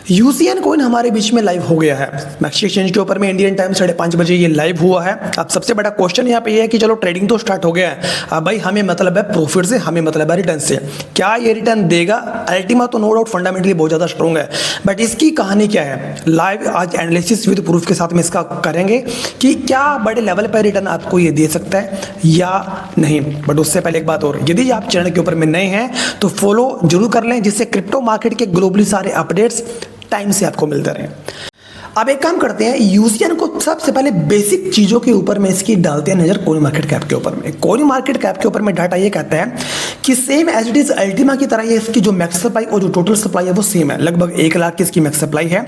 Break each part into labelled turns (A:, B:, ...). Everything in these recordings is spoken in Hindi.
A: यूसीएन कॉइन हमारे बीच में लाइव हो गया है मैक्सी एक्सचेंज के ऊपर में इंडियन टाइम 5:30 बजे ये लाइव हुआ है। अब सबसे बड़ा क्वेश्चन यहाँ पे ये है कि चलो ट्रेडिंग तो स्टार्ट हो गया है, अब भाई हमें मतलब है प्रॉफिट से, हमें मतलब है रिटर्न से। क्या ये रिटर्न देगा? अल्टीमा तो नो डाउट फंडामेंटली बहुत ज़्यादा स्ट्रॉन्ग है, बट इसकी कहानी क्या है लाइव आज एनालिसिस विद प्रूफ के साथ में इसका करेंगे कि क्या बड़े लेवल पर रिटर्न आपको ये दे सकता है या नहीं। बट उससे पहले एक बात और, यदि आप चैनल के ऊपर में नए हैं तो फॉलो जरूर कर लें, जिससे क्रिप्टो मार्केट के ग्लोबली सारे अपडेट्स टाइम से आपको मिलते रहे। अब एक काम करते हैं, यूसीएन को सबसे पहले बेसिक चीज़ों के ऊपर में इसकी डालते हैं नज़र कॉइन मार्केट कैप के ऊपर में। कॉइन मार्केट कैप के ऊपर में डाटा ये कहता है कि सेम एज इट इज अल्टीमा की तरह ये इसकी जो मैक्स सप्लाई और जो टोटल सप्लाई है वो सेम है, लगभग 1 लाख की इसकी मैक्स सप्लाई है।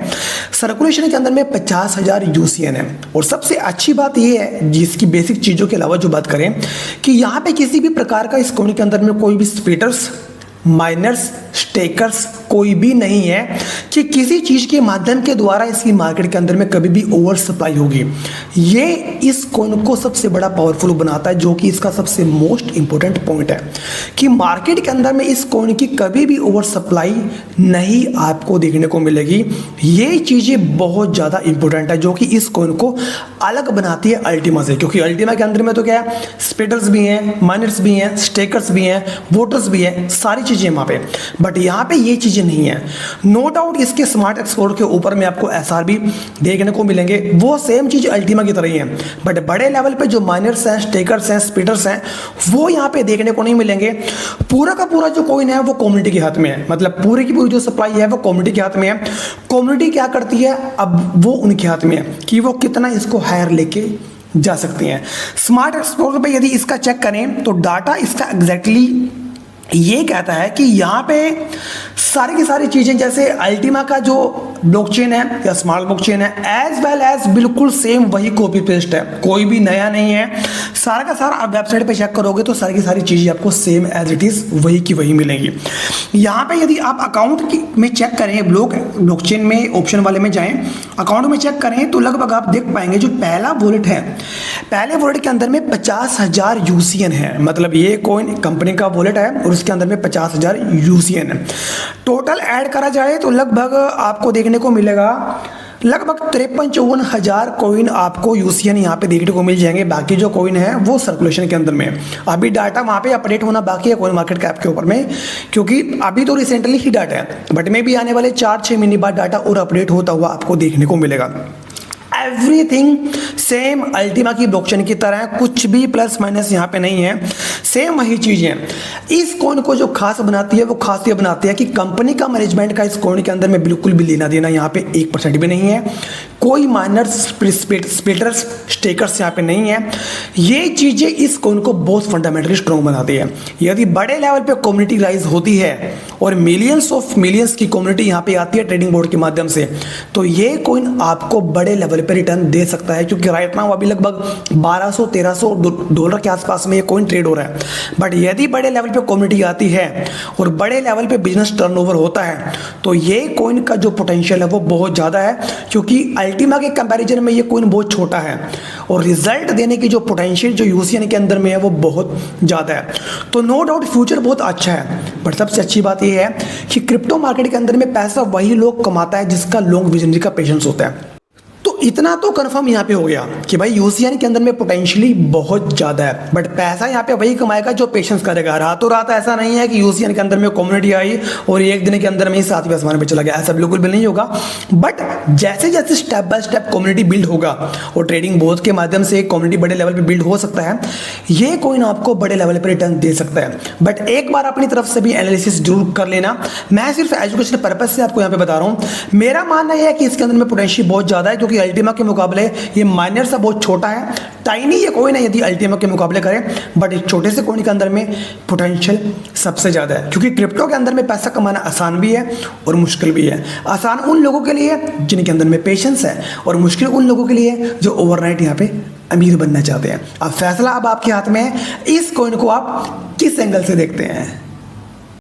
A: सर्कुलेशन के अंदर में 50,000 यूसीएन है। और सबसे अच्छी बात ये है जिसकी बेसिक चीज़ों के अलावा जो बात करें कि यहाँ पे किसी भी प्रकार का इस कॉइन के अंदर में कोई भी स्प्लिटर्स, माइनर्स, स्टेकर्स कोई भी नहीं है कि किसी चीज के माध्यम के द्वारा इसकी मार्केट के अंदर में कभी भी ओवर सप्लाई होगी। ये इस कॉइन को सबसे बड़ा पावरफुल बनाता है, जो कि इसका सबसे मोस्ट इंपॉर्टेंट पॉइंट है कि मार्केट के अंदर में इस कॉइन की कभी भी ओवर सप्लाई नहीं आपको देखने को मिलेगी। ये चीजें बहुत ज्यादा इंपॉर्टेंट है जो कि इस कॉइन को अलग बनाती है अल्टीमा से, क्योंकि अल्टीमा के अंदर में तो क्या है, स्प्लिटर्स भी हैं, माइनर्स भी हैं, स्टेकर्स भी हैं, वोटर्स भी हैं, सारी चीजें वहां पे। बट यहाँ पे ये चीजें नहीं है। नो डाउट इसके स्मार्ट एक्सपोर्ट के ऊपर में आपको एसआरबी देखने को मिलेंगे, वो सेम चीज अल्टीमा की तरह ही है। बट बड़े लेवल पे जो माइनर्स हैं, स्टेकर्स हैं, स्प्लिटर्स हैं, वो यहाँ पे देखने को नहीं मिलेंगे। पूरा का पूरा जो कॉइन है वो कम्युनिटी के हाथ में है, मतलब पूरी की पूरी जो सप्लाई है वो कम्युनिटी के हाथ में है। कम्युनिटी क्या करती है अब वो उनके हाथ में है कि वो कितना इसको हायर लेके जा सकती हैं। स्मार्ट एक्सपोर्ट पे यदि इसका चेक करें तो डाटा इसका एग्जैक्टली ये कहता है कि यहाँ पे सारी की सारी चीज़ें, जैसे अल्टीमा का जो ब्लॉकचेन है या स्मार्ट ब्लॉकचेन है, एज वेल एज बिल्कुल सेम वही कॉपी पेस्ट है, कोई भी नया नहीं है। सारा का सारा आप वेबसाइट पे चेक करोगे तो सारी की सारी चीज़ें आपको सेम एज इट इज़ वही की वही मिलेंगी। यहाँ पे यदि आप अकाउंट में चेक करें, ब्लॉकचेन में ऑप्शन वाले में जाएं, अकाउंट में चेक करें तो लगभग आप देख पाएंगे जो पहला वॉलेट है, पहले वॉलेट के अंदर में 50,000 यूसीएन है। मतलब ये कॉइन कंपनी का वॉलेट है और उसके अंदर में 50,000 यूसीएन है। टोटल ऐड करा जाए तो लगभग आपको देखने को मिलेगा लगभग 53-54 हजार कॉइन आपको यूसीएन यहाँ पे देखने को मिल जाएंगे। बाकी जो कॉइन है वो सर्कुलेशन के अंदर में, अभी डाटा वहाँ पे अपडेट होना बाकी है कॉइन मार्केट कैप के ऊपर में, क्योंकि अभी तो रिसेंटली ही डाटा है, बट में भी आने वाले 4-6 महीने बाद डाटा और अपडेट होता हुआ आपको देखने को मिलेगा। एवरीथिंग सेम अल्टीमा की ब्लॉकचेन की तरह है, कुछ भी प्लस माइनस यहाँ पे नहीं है, सेम वही चीजें। इस कॉइन को जो खास बनाती है वो खास ये बनाती है कि कंपनी का मैनेजमेंट का इस कॉइन के अंदर में बिल्कुल भी लेना देना यहाँ पे 1% भी नहीं है। कोई माइनर्स, स्प्लिटर्स, स्टेकर्स यहाँ पे नहीं है। ये चीजें इस कॉइन को बहुत फंडामेंटली स्ट्रॉन्ग बनाती है। यदि बड़े लेवल पे कम्युनिटी राइज होती है और मिलियंस ऑफ मिलियंस की कम्युनिटी यहाँ पे आती है ट्रेडिंग बोर्ड के माध्यम से, तो ये कॉइन आपको बड़े लेवल पे रिटर्न दे सकता है, क्योंकि राइट नाउ अभी लगभग 1200-1300 डॉलर के आसपास में ये कॉइन ट्रेड हो रहा है। बट यदि बड़े लेवल पे कम्युनिटी आती है और बड़े लेवल पे बिजनेस टर्नओवर होता है तो ये कॉइन का जो पोटेंशियल है वो बहुत ज़्यादा है, क्योंकि अल्टीमा के कंपैरिजन में ये कॉइन बहुत छोटा है और रिजल्ट देने की जो पोटेंशियल जो यूसीएन के अंदर में है वो बहुत ज़्यादा है। तो नो डाउट फ्यूचर बहुत अच्छा है, बट सबसे अच्छी बात ये है कि क्रिप्टो मार्केट के अंदर में पैसा वही लोग कमाता है जिसका लॉन्ग विजनरी का पेशेंस होता है। तो इतना तो कंफर्म यहाँ पे हो गया कि भाई यूसीएन के अंदर में पोटेंशियली बहुत ज़्यादा है, बट पैसा यहाँ पे वही कमाएगा जो पेशेंस करेगा। रातों रात ऐसा नहीं है कि यूसीएन के अंदर में कम्युनिटी आई और एक दिन के अंदर में ही 7वें आसमान पे चला गया, ऐसा बिल्कुल भी नहीं होगा। बट जैसे जैसे step by step community build होगा और ट्रेडिंग बोर्ड के माध्यम से कम्युनिटी बड़े लेवल पर बिल्ड हो सकता है, ये कॉइन आपको बड़े लेवल पर रिटर्न दे सकता है। बट एक बार अपनी तरफ से भी एनालिसिस जरूर कर लेना, मैं सिर्फ एजुकेशन पर्पज से आपको यहाँ पे बता रहा हूँ। मेरा मानना यह है कि इसके अंदर में पोटेंशियल बहुत ज़्यादा है, क्योंकि अल्टीमा के मुकाबले ये माइनर सा बहुत छोटा है, टाइनी ये कॉइन है यदि अल्टीमा के मुकाबले करें, बट इस छोटे से कॉइन के अंदर में पोटेंशियल सबसे ज़्यादा है। क्योंकि क्रिप्टो के अंदर में पैसा कमाना आसान भी है और मुश्किल भी है। आसान उन लोगों के लिए जिनके अंदर में पेशेंस है और मुश्किल उन लोगों के लिए जो ओवरनाइट यहाँ पे अमीर बनना चाहते हैं। अब फैसला अब आपके हाथ में है, इस कॉइन को आप किस एंगल से देखते हैं।